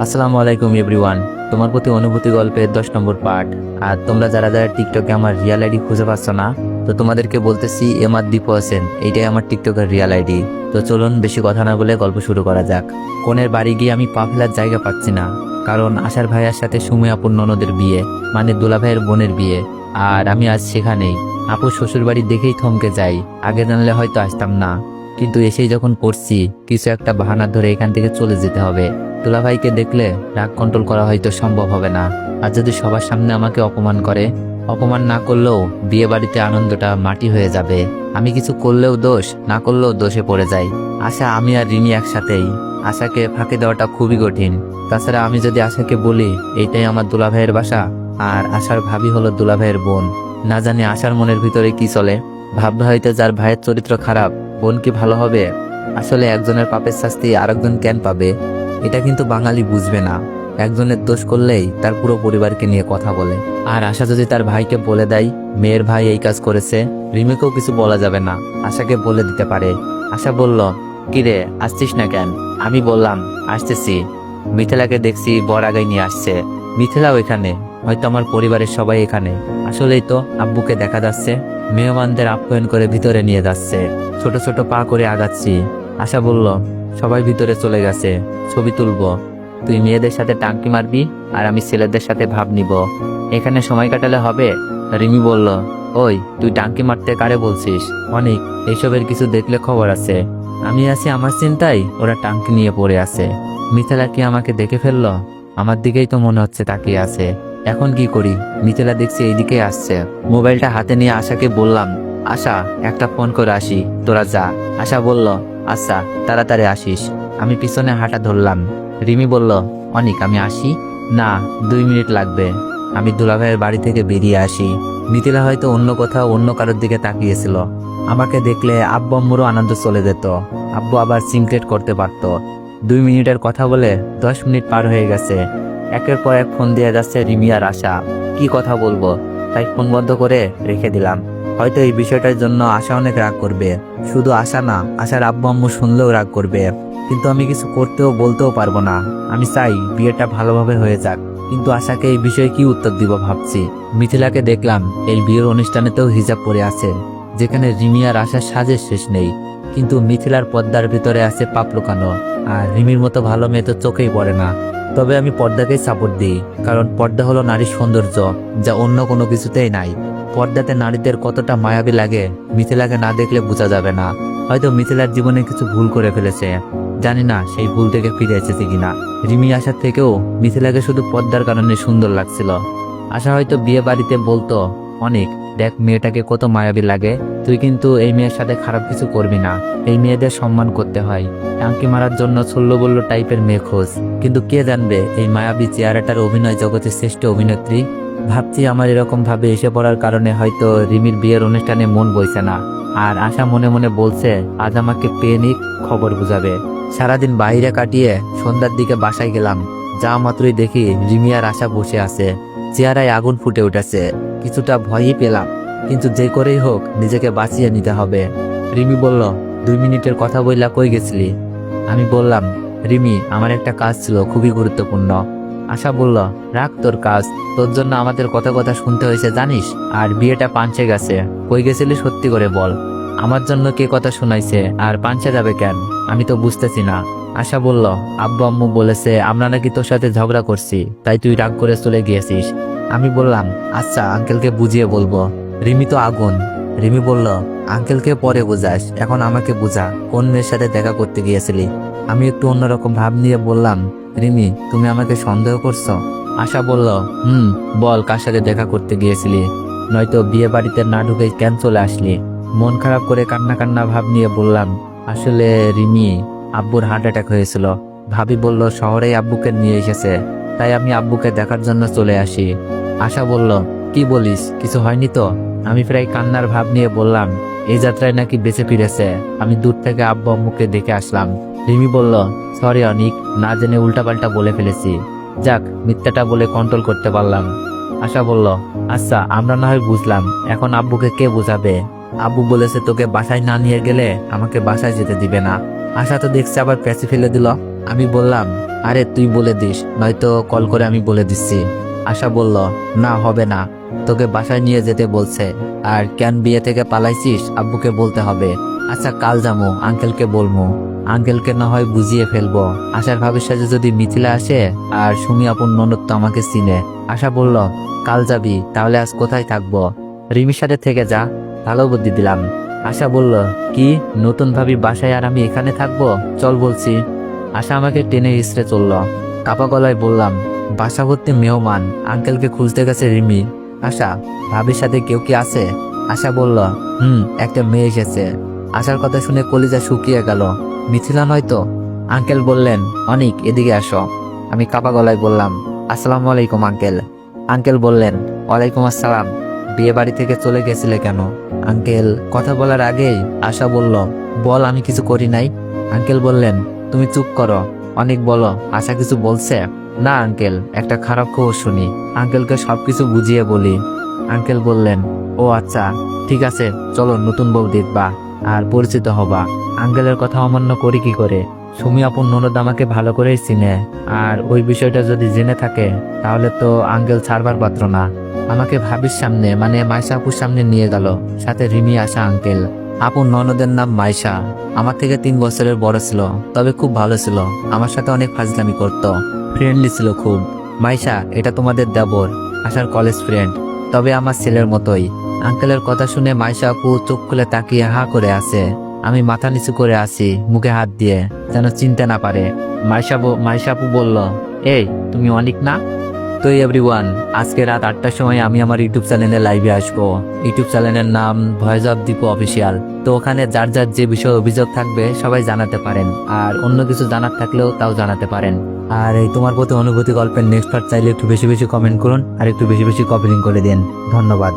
আসসালামু আলাইকুম এভরিওয়ান। তোমার প্রতি অনুভূতি গল্পের 10 নম্বর পার্ট। আর তোমরা যারা যারা টিকটকে আমার রিয়েল আইডি খুঁজে পাচ্ছ না, তো তোমাদেরকে বলতেছি এমআর দীপু হোসেন, এইটাই আমার টিকটকের রিয়েল আইডি। তো চলুন বেশি কথা না বলে গল্প শুরু করা যাক। কোনের বাড়ি গিয়ে আমি পা ফেলার জায়গা পাচ্ছি না, কারণ আশার ভাইয়ার সাথে সুমি আপুর ননদের বিয়ে, মানে দুলা ভাইয়ের বোনের বিয়ে। আর আমি আজ সেখানেই। আপুর শ্বশুর বাড়ি দেখেই থমকে যাই, আগে জানলে হয়তো আসতাম না, কিন্তু এসেই যখন পড়ছি কিছু একটা বাহানা ধরে এখান থেকে চলে যেতে হবে। দুলাভাইকে দেখলে রাগ কন্ট্রোল করা হয়তো সম্ভব হবে না, আর যদি সবার সামনে আমাকে অপমান করে, অপমান না করলেও বিয়ে বাড়িতে আনন্দটা মাটি হয়ে যাবে। আমি কিছু করলেও দোষ, না করলেও দোষে পড়ে যাই। আশা, আমি আর রিমি একসাথেই। আশাকে ফাঁকি দেওয়াটা খুবই কঠিন। তাছাড়া আমি যদি আশাকে বলি এইটাই আমার দুলাভাইয়ের বাসা, আর আশার ভাবি হলো দুলাভাইয়ের বোন, না জানি আশার মনের ভিতরে কি চলে। ভাববে হয়তো যার ভাইয়ের চরিত্র খারাপ, বোন কি ভালো হবে? আসলে একজনের পাপের শাস্তি আরেকজন কেন পাবে, এটা কিন্তু বাঙালি বুঝবে না। একজনের দোষ করলেই তার পুরো পরিবারকে নিয়ে কথা বলে। আর আশা যদি তার ভাইকে বলে দেয় মেয়ের ভাই এই কাজ করেছে, রিমিকেও কিছু বলা যাবে না, আশাকে বলে দিতে পারে। আশা বলল, কিরে আসছিস না কেন? আমি বললাম আসতেছি, মিথিলাকে দেখছি বর আগাই নিয়ে আসছে। মিথিলাও এখানে, হয়তো আমার পরিবারের সবাই এখানে। আসলেই তো আব্বুকে দেখা যাচ্ছে মেহমানদের আপ্যায়ন করে ভিতরে নিয়ে যাচ্ছে। ছোট ছোট পা করে আগাচ্ছি। আশা বলল, সবাই ভিতরে চলে গেছে, ছবি তুলবো। তুই মেয়েদের সাথে টাঙ্কি মারবি আর আমি ছেলেদের সাথে ভাব নিব, এখানে সময় কাটালে হবে। রিমি বলল, ওই তুই টাঙ্কি মারতে কারে বলছিস? অনেক এইসবের কিছু দেখলে খবর আছে। আমি আছি আমার চিন্তায়, ওরা টাঙ্কি নিয়ে পড়ে আছে। মিথিলা কি আমাকে দেখে ফেললো? আমার দিকেই তো মনে হচ্ছে তাকিয়ে আছে। এখন কি করি? মিথিলা দেখছি এইদিকে আসছে। মোবাইলটা হাতে নিয়ে আশাকে বললাম, আশা একটা ফোন করে আসি, তোরা যা। আশা বলল, আচ্ছা তাড়াতাড়ি আসিস। আমি পিছনে হাঁটা ধরলাম। রিমি বলল, অনিক আমি আসি? না, 2 মিনিট লাগবে। আমি দুলাভাইয়ের বাড়ি থেকে বেরিয়ে আসি। মিথিলা হয়তো অন্য কোথাও অন্য কারোর দিকে তাকিয়েছিল। আমাকে দেখলে আব্বু আম্মুরও আনন্দ চলে যেত। আব্বু আবার সিনক্রেট করতে পারত। 2 মিনিটের কথা বলে 10 মিনিট পার হয়ে গেছে। একের পর এক ফোন দিয়ে যাচ্ছে রিমি আর আশা। কি কথা বলবো, তাই ফোন বন্ধ করে রেখে দিলাম। হয়তো এই বিষয়টার জন্য আশা অনেক রাগ করবে। শুধু আশা না, আশার আব্বু আম্মু শুনলেও রাগ করবে। কিন্তু আমি কিছু করতেও বলতেও পারবো না। আমি চাই বিয়েটা ভালোভাবে হয়ে যাক, কিন্তু আশাকে এই বিষয়ে কি উত্তর দিব ভাবছি। মিথিলাকে দেখলাম এই বিয়ের অনুষ্ঠানেতেও হিজাব পরে আছে, যেখানে রিমি আর আশার সাজের শেষ নেই। কিন্তু মিথিলার পর্দার ভিতরে আছে পাপ লুকানো। আর রিমির মতো ভালো মেয়ে তো চোখেই পড়ে না। তবে আমি পর্দাকেই সাপোর্ট দিই, কারণ পর্দা হলো নারীর সৌন্দর্য, যা অন্য কোনো কিছুতেই নাই। পর্দাতে নারীদের কতটা মায়াবী লাগে মিথিলাকে না দেখলে বোঝা যাবে না। হয়তো মিথিলার জীবনে কিছু ভুল করে ফেলেছে, জানি না সেই ভুল থেকে ফিরে এসেছে কিনা। রিমি আসার থেকেও মিথিলাকে শুধু পর্দার কারণে সুন্দর লাগছিল। আশা হয়তো বিয়ে বাড়িতে বলতো, অনেক দেখ মেয়েটাকে কত মায়াবী লাগে, তুই কিন্তু এই মেয়ের সাথে খারাপ কিছু করবি না। এই মেয়েদের সম্মান করতে হয়, টাঙ্কি মারার জন্য ছল্লো টাইপের মেয়ে খোঁজ। কিন্তু কে জানবে এই মায়াবী চেহারাটার অভিনয় জগতের শ্রেষ্ঠ অভিনেত্রী। ভাবছি আমার এরকম ভাবে এসে পড়ার কারণে হয়তো রিমির বিয়ের অনুষ্ঠানে মন বইছে না। আর আশা মনে মনে বলছে আজ আমাকে পেয়ে নিক, খবর বুঝাবে। সারাদিন বাইরে কাটিয়ে সন্ধ্যার দিকে বাসায় গেলাম। যা মাত্রই দেখি রিমি আর আশা বসে আছে, চেহারায় আগুন ফুটে উঠেছে। কিছুটা ভয়ই পেলাম, কিন্তু যে করেই হোক নিজেকে বাঁচিয়ে নিতে হবে। রিমি বলল, 2 মিনিটের কথা বইলা কই গেছিলি? আমি বললাম, রিমি আমার একটা কাজ ছিল খুবই গুরুত্বপূর্ণ। আশা বলল, রাখ তোর কাজ, তোর জন্য আমাদের কত কথা শুনতে হয়েছে জানিস। আর বিয়েটা পাঞ্চে গেছে, কই গেছিলি সত্যি করে বল। আমার জন্য কে কথা শোনাইছে আর পাঞ্চে যাবে কেন, আমি তো বুঝতেছি না। আশা বলল, আব্বু আম্মু বলেছে আমরা নাকি তোর সাথে ঝগড়া করছি, তাই তুই রাগ করে চলে গিয়েছিস। আমি বললাম, আচ্ছা আঙ্কেলকে বুঝিয়ে বলবো। রিমি তো আগুন। রিমি বলল, আঙ্কেলকে পরে বুঝাস, এখন আমাকে বুঝা, কোন মেয়ের সাথে দেখা করতে গিয়েছিলি। আমি একটু অন্যরকম ভাব নিয়ে বললাম, রিমি তুমি আমাকে সন্দেহ করছো? আশা বলল, বল কার সাথে দেখা করতে গিয়েছিলি, নয়তো বিয়ে বাড়িতে না ঢুকে কেন চলে আসলি? মন খারাপ করে কান্না কান্না ভাব নিয়ে বললাম, আসলে রিমি আব্বুর হার্ট অ্যাটাক হয়েছিল। ভাবি বলল শহরেই আব্বুকে নিয়ে এসেছে, তাই আমি আব্বুকে দেখার জন্য চলে আসি। আশা বলল, কি বলিস, কিছু হয়নি তো? আমি প্রায় কান্নার ভাব নিয়ে বললাম, এই যাত্রায় নাকি বেঁচে ফিরেছে, আমি দূর থেকে আব্বু আম্মুকে দেখে আসলাম। রিমি বলল, সরি অনিক, না জেনে উল্টাপাল্টা বলে ফেলেছি। যাক, মিথ্যাটা বলে কন্ট্রোল করতে পারলাম। আশা বলল, আচ্ছা আমরা না হয় বুঝলাম, এখন আব্বুকে কে বোঝাবে? আব্বু বলেছে তোকে বাসায় না নিয়ে গেলে আমাকে বাসায় যেতে দিবে না। আশা তো দেখছে আবার প্যাঁচে ফেলে দিল। আমি বললাম, আরে তুই বলে দিস, নয়তো কল করে আমি বলে দিচ্ছি। আশা বলল, না হবে না, তোকে বাসায় নিয়ে যেতে বলছে। আর কেন বিয়ে থেকে পালাইছিস আব্বুকে বলতে হবে। আচ্ছা কাল যাবো, আঙ্কেলকে বলবো, আঙ্কেলকে না হয় বুঝিয়ে ফেলবো। আশার ভাবির সাথে যদি মিথিলা আসে, আর সুমি আপন ননদ তো আমাকে চিনে। আশা বলল, কাল যাবি, তাহলে আজ কোথায় থাকবো? রিমির সাথে থেকে যা, ভালো বুদ্ধি দিলাম। আশা বলল, কি নতুন ভাবি বাসায় আর আমি এখানে থাকবো? চল বলছি। আশা আমাকে টেনে হিসড়ে চলল। কাপা গলায় বললাম, বাসা ভর্তি মেহমান, আঙ্কেলকে খুঁজতে গেছে রিমি। আশা, ভাবির সাথে কেউ কি আছে? আশা বলল, একটা মেয়ে এসেছে। আশার কথা শুনে কলিজা শুকিয়ে গেল। মিথিলা নয় তো? আঙ্কেল বললেন, অনিক এদিকে আসো। আমি কাপা গলায় বললাম, আসসালামু আলাইকুম আঙ্কেল। আঙ্কেল বললেন, ওয়ালাইকুম আসসালাম। বিয়ে বাড়ি থেকে চলে গেছিলে কেন? আঙ্কেল কথা বলার আগেই আশা বলল, বল আমি কিছু করি নাই। আঙ্কেল বললেন, তুমি চুপ করো, অনেক বলো। আশা কিছু বলছে? না আঙ্কেল, একটা খারাপ খবর শুনি। আঙ্কেলকে সবকিছু বুঝিয়ে বলি। আঙ্কেল বললেন, ও আচ্ছা ঠিক আছে, চলো নতুন বউ দেখবা আর পরিচিত হবা। আঙ্কেলের কথা অমান্য করি কি করে? সুমি আপন ননদ আমাকে ভালো করেই চিনে, আর ওই বিষয়টা যদি জেনে থাকে তাহলে তো আঙ্কেল ছাড়বার পাত্র না। আমাকে ভাবির সামনে মানে মাইশা আপুর সামনে নিয়ে গেল, সাথে রিমি আশা আঙ্কেল। আপন ননদের নাম মাইশা, আমার থেকে 3 বছরের বড় ছিল, তবে খুব ভালো ছিল। আমার সাথে অনেক ফাজলামি করতো, ফ্রেন্ডলি ছিল খুব। মাইশা, এটা তোমাদের দেবর, আশার কলেজ ফ্রেন্ড, তবে আমার ছেলের মতোই। আঙ্কেলের কথা শুনে মাইশা আপু চোখ খুলে তাকিয়ে হা করে আছে। আমি মাথা নিচু করে আছি, মুখে হাত দিয়ে, যেন চিনতে না পারে। মাইশা আপু বলল, এই তুমি অনিক না? তো এভরিওয়ান, আজকে রাত 8টার সময় আমি আমার ইউটিউব চ্যানেলে লাইভে আসবো। ইউটিউব চ্যানেলের নাম ভয়েস অফ দীপু অফিসিয়াল। তো ওখানে যার যার যে বিষয়ে অভিযোগ থাকবে সবাই জানাতে পারেন, আর অন্য কিছু জানার থাকলেও তাও জানাতে পারেন। আর এই তোমার প্রতি অনুভূতি গল্পের নেক্সট পার্ট চাইলে একটু বেশি বেশি কমেন্ট করুন, আর একটু বেশি বেশি কপি লিঙ্ক করে দিন। ধন্যবাদ।